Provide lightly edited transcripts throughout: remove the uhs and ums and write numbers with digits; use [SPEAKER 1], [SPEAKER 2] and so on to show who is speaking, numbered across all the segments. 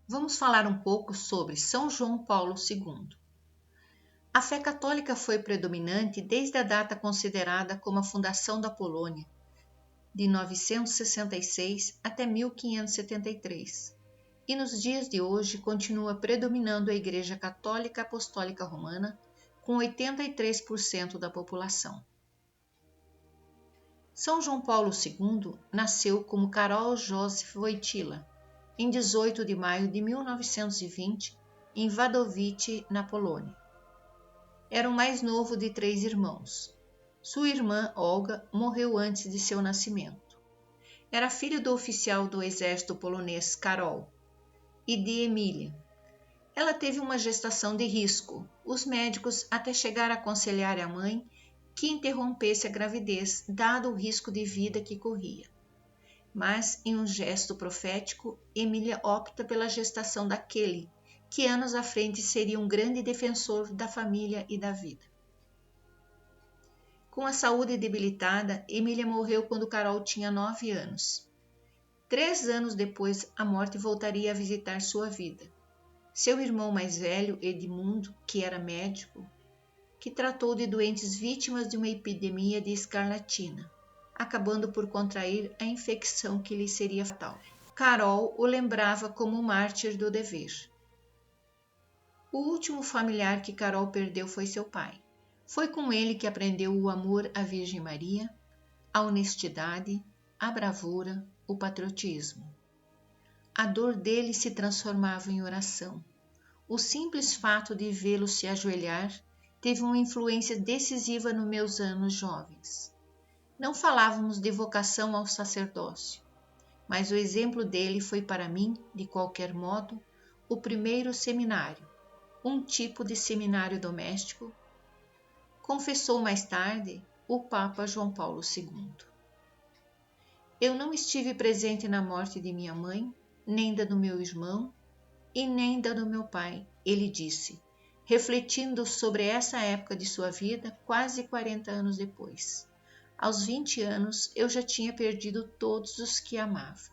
[SPEAKER 1] vamos falar um pouco sobre São João Paulo II. A fé católica foi predominante desde a data considerada como a fundação da Polônia, de 966 até 1573, e nos dias de hoje continua predominando a Igreja Católica Apostólica Romana, com 83% da população. São João Paulo II nasceu como Karol Józef Wojtyła, em 18 de maio de 1920, em Wadowice, na Polônia. Era o mais novo de 3 irmãos. Sua irmã, Olga, morreu antes de seu nascimento. Era filho do oficial do exército polonês Karol e de Emília. Ela teve uma gestação de risco. Os médicos até chegaram a aconselhar a mãe que interrompesse a gravidez, dado o risco de vida que corria. Mas, em um gesto profético, Emília opta pela gestação daquele que anos à frente seria um grande defensor da família e da vida. Com a saúde debilitada, Emília morreu quando Karol tinha 9 anos. 3 anos depois, a morte voltaria a visitar sua vida. Seu irmão mais velho, Edmundo, que era médico, que tratou de doentes vítimas de uma epidemia de escarlatina, acabando por contrair a infecção que lhe seria fatal. Karol o lembrava como um mártir do dever. O último familiar que Karol perdeu foi seu pai. Foi com ele que aprendeu o amor à Virgem Maria, a honestidade, a bravura, o patriotismo. A dor dele se transformava em oração. O simples fato de vê-lo se ajoelhar teve uma influência decisiva nos meus anos jovens. Não falávamos de vocação ao sacerdócio, mas o exemplo dele foi para mim, de qualquer modo, o primeiro seminário, um tipo de seminário doméstico, confessou mais tarde o Papa João Paulo II. Eu não estive presente na morte de minha mãe, nem da do meu irmão e nem da do meu pai, ele disse, refletindo sobre essa época de sua vida quase 40 anos depois. Aos 20 anos, eu já tinha perdido todos os que amava.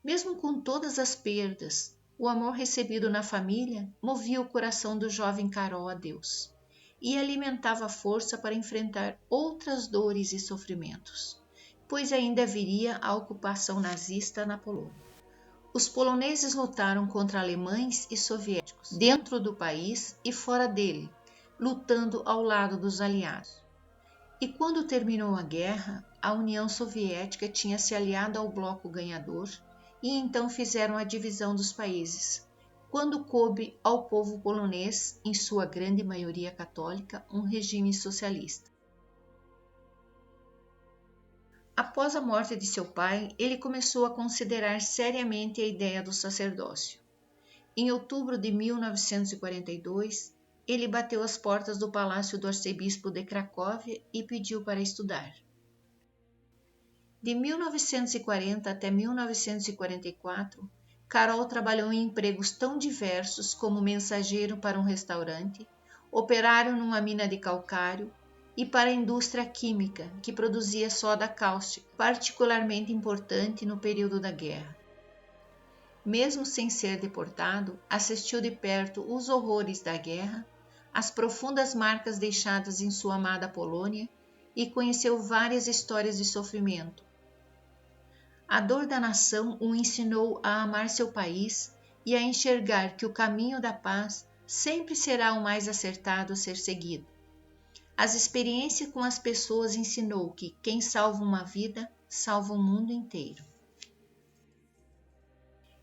[SPEAKER 1] Mesmo com todas as perdas, o amor recebido na família movia o coração do jovem Karol a Deus e alimentava a força para enfrentar outras dores e sofrimentos, pois ainda viria a ocupação nazista na Polônia. Os poloneses lutaram contra alemães e soviéticos, dentro do país e fora dele, lutando ao lado dos aliados. E quando terminou a guerra, a União Soviética tinha se aliado ao bloco ganhador e então fizeram a divisão dos países, quando coube ao povo polonês, em sua grande maioria católica, um regime socialista. Após a morte de seu pai, ele começou a considerar seriamente a ideia do sacerdócio. Em outubro de 1942, ele bateu às portas do palácio do arcebispo de Cracóvia e pediu para estudar. De 1940 até 1944, Karol trabalhou em empregos tão diversos como mensageiro para um restaurante, operário numa mina de calcário, e para a indústria química, que produzia soda cáustica, particularmente importante no período da guerra. Mesmo sem ser deportado, assistiu de perto os horrores da guerra, as profundas marcas deixadas em sua amada Polônia e conheceu várias histórias de sofrimento. A dor da nação o ensinou a amar seu país e a enxergar que o caminho da paz sempre será o mais acertado a ser seguido. As experiências com as pessoas ensinou que quem salva uma vida, salva o mundo inteiro.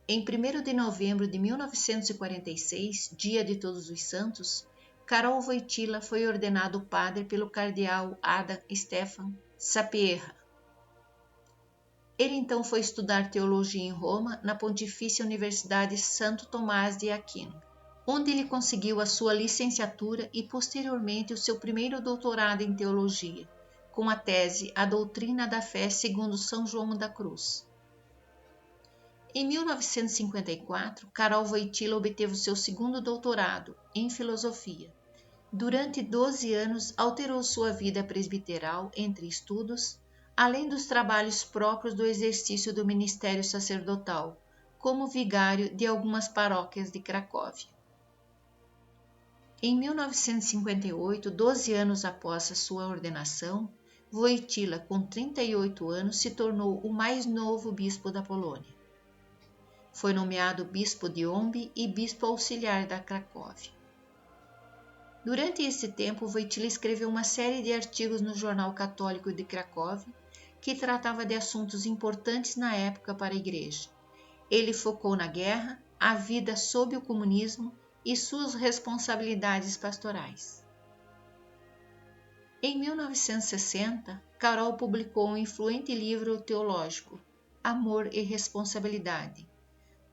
[SPEAKER 1] Em 1º de novembro de 1946, dia de Todos os Santos, Karol Wojtyła foi ordenado padre pelo cardeal Adam Stefan Sapieha. Ele então foi estudar teologia em Roma, na Pontifícia Universidade Santo Tomás de Aquino, onde ele conseguiu a sua licenciatura e posteriormente o seu primeiro doutorado em teologia, com a tese A Doutrina da Fé segundo São João da Cruz. Em 1954, Karol Wojtyła obteve seu segundo doutorado em filosofia. Durante 12 anos, alterou sua vida presbiteral entre estudos, além dos trabalhos próprios do exercício do ministério sacerdotal, como vigário de algumas paróquias de Cracóvia. Em 1958, 12 anos após a sua ordenação, Wojtyła, com 38 anos, se tornou o mais novo bispo da Polônia. Foi nomeado bispo de Ombi e bispo auxiliar da Cracóvia. Durante esse tempo, Wojtyła escreveu uma série de artigos no Jornal Católico de Cracóvia, que tratava de assuntos importantes na época para a Igreja. Ele focou na guerra, a vida sob o comunismo e suas responsabilidades pastorais. Em 1960, Carol publicou um influente livro teológico, Amor e Responsabilidade,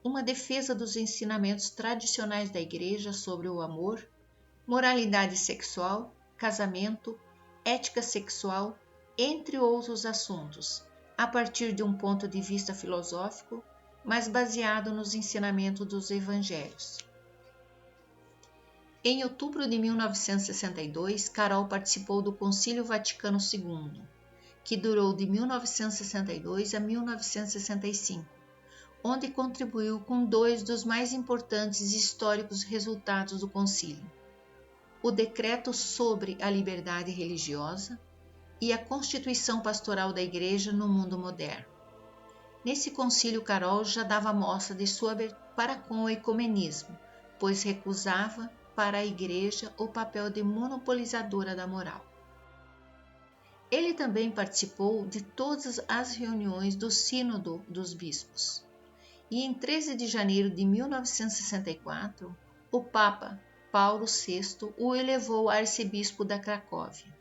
[SPEAKER 1] uma defesa dos ensinamentos tradicionais da Igreja sobre o amor, moralidade sexual, casamento, ética sexual, entre outros assuntos, a partir de um ponto de vista filosófico, mas baseado nos ensinamentos dos Evangelhos. Em outubro de 1962, Carol participou do Concílio Vaticano II, que durou de 1962 a 1965, onde contribuiu com dois dos mais importantes e históricos resultados do concílio: o Decreto sobre a Liberdade Religiosa e a Constituição Pastoral da Igreja no Mundo Moderno. Nesse concílio, Carol já dava mostra de sua abertura para com o ecumenismo, pois recusava para a Igreja o papel de monopolizadora da moral. Ele também participou de todas as reuniões do Sínodo dos Bispos. E em 13 de janeiro de 1964, o Papa Paulo VI o elevou a arcebispo da Cracóvia.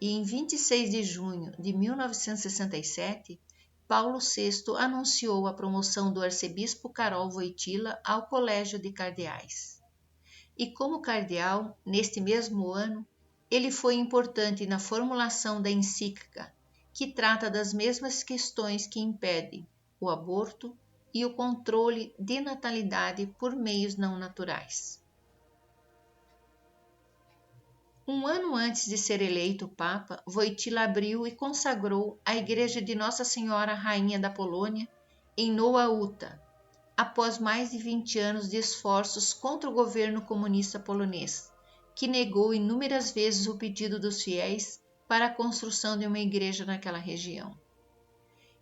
[SPEAKER 1] E em 26 de junho de 1967, Paulo VI anunciou a promoção do arcebispo Karol Wojtyła ao Colégio de Cardeais. E como cardeal, neste mesmo ano, ele foi importante na formulação da encíclica, que trata das mesmas questões que impedem o aborto e o controle de natalidade por meios não naturais. Um ano antes de ser eleito Papa, Wojtyła abriu e consagrou a Igreja de Nossa Senhora Rainha da Polônia em Nowa Huta, após mais de 20 anos de esforços contra o governo comunista polonês, que negou inúmeras vezes o pedido dos fiéis para a construção de uma igreja naquela região.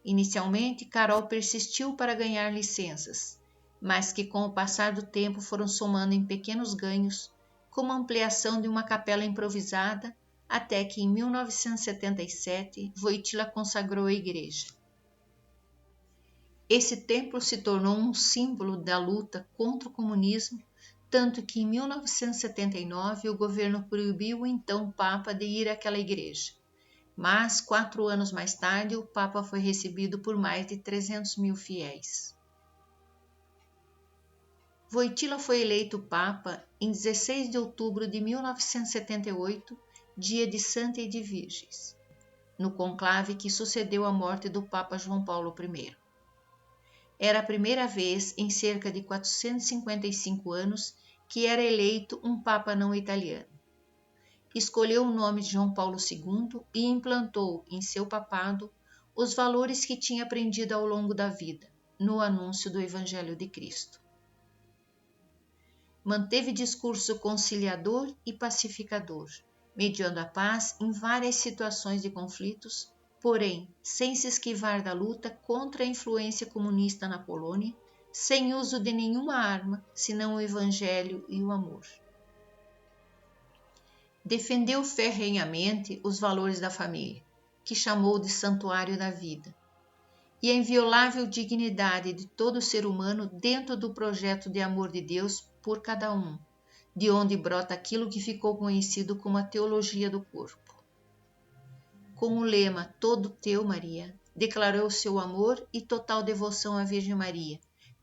[SPEAKER 1] Inicialmente, Carol persistiu para ganhar licenças, mas que com o passar do tempo foram somando em pequenos ganhos, como a ampliação de uma capela improvisada, até que em 1977 Wojtyła consagrou a igreja. Esse templo se tornou um símbolo da luta contra o comunismo, tanto que em 1979 o governo proibiu o então Papa de ir àquela igreja. Mas, 4 anos mais tarde, o Papa foi recebido por mais de 300 mil fiéis. Wojtyła foi eleito Papa em 16 de outubro de 1978, dia de Santa e de Virgens, no conclave que sucedeu a morte do Papa João Paulo I. Era a primeira vez em cerca de 455 anos que era eleito um Papa não italiano. Escolheu o nome de João Paulo II e implantou em seu papado os valores que tinha aprendido ao longo da vida, no anúncio do Evangelho de Cristo. Manteve discurso conciliador e pacificador, mediando a paz em várias situações de conflitos, porém sem se esquivar da luta contra a influência comunista na Polônia, sem uso de nenhuma arma, senão o Evangelho e o amor. Defendeu ferrenhamente os valores da família, que chamou de santuário da vida, e a inviolável dignidade de todo ser humano dentro do projeto de amor de Deus por cada um, de onde brota aquilo que ficou conhecido como a teologia do corpo. Com o lema Todo Teu, Maria, declarou seu amor e total devoção à Virgem Maria,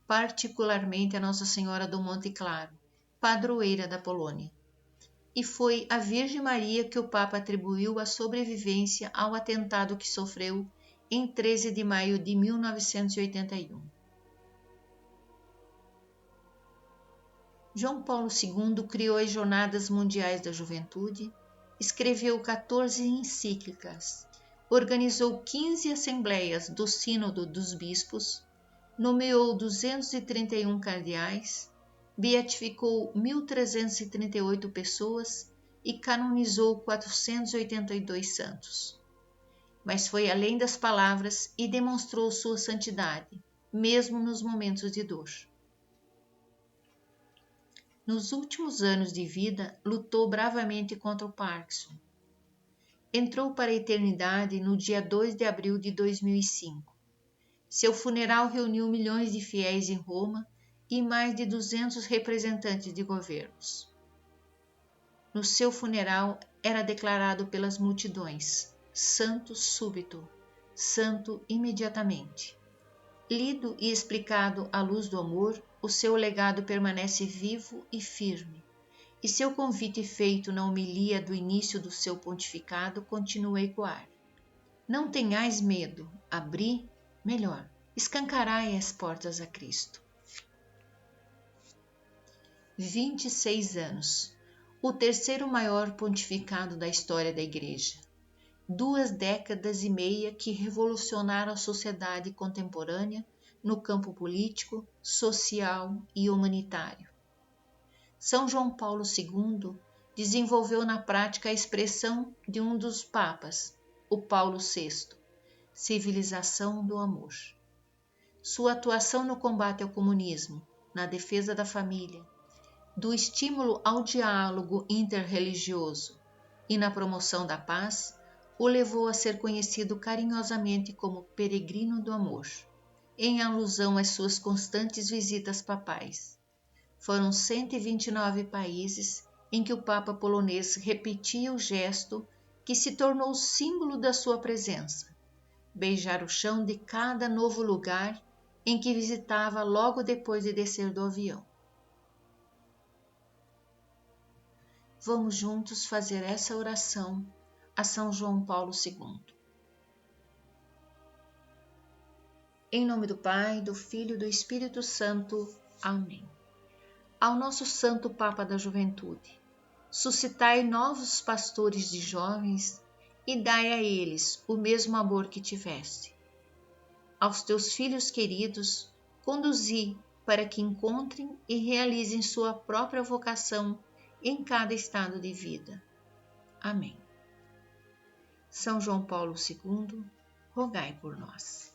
[SPEAKER 1] particularmente a Nossa Senhora do Monte Claro, padroeira da Polônia. E foi à Virgem Maria que o Papa atribuiu a sobrevivência ao atentado que sofreu em 13 de maio de 1981. João Paulo II criou as Jornadas Mundiais da Juventude, escreveu 14 encíclicas, organizou 15 assembleias do Sínodo dos Bispos, nomeou 231 cardeais, beatificou 1.338 pessoas e canonizou 482 santos. Mas foi além das palavras e demonstrou sua santidade, mesmo nos momentos de dor. Nos últimos anos de vida, lutou bravamente contra o Parkinson. Entrou para a eternidade no dia 2 de abril de 2005. Seu funeral reuniu milhões de fiéis em Roma e mais de 200 representantes de governos. No seu funeral era declarado pelas multidões: santo súbito, santo imediatamente. Lido e explicado à luz do amor, o seu legado permanece vivo e firme, e seu convite feito na homilia do início do seu pontificado continua a ecoar. Não tenhais medo, abri, melhor, escancarai as portas a Cristo. 26 anos, o terceiro maior pontificado da história da Igreja. 2 décadas e meia que revolucionaram a sociedade contemporânea no campo político, social e humanitário. São João Paulo II desenvolveu na prática a expressão de um dos papas, o Paulo VI, civilização do amor. Sua atuação no combate ao comunismo, na defesa da família, do estímulo ao diálogo interreligioso e na promoção da paz, o levou a ser conhecido carinhosamente como Peregrino do Amor, em alusão às suas constantes visitas papais. Foram 129 países em que o Papa polonês repetia o gesto que se tornou símbolo da sua presença: beijar o chão de cada novo lugar em que visitava logo depois de descer do avião. Vamos juntos fazer essa oração a São João Paulo II. Em nome do Pai, do Filho e do Espírito Santo. Amém. Ao nosso Santo Papa da Juventude, suscitai novos pastores de jovens e dai a eles o mesmo amor que tiveste. Aos teus filhos queridos, conduzi para que encontrem e realizem sua própria vocação em cada estado de vida. Amém. São João Paulo II, rogai por nós.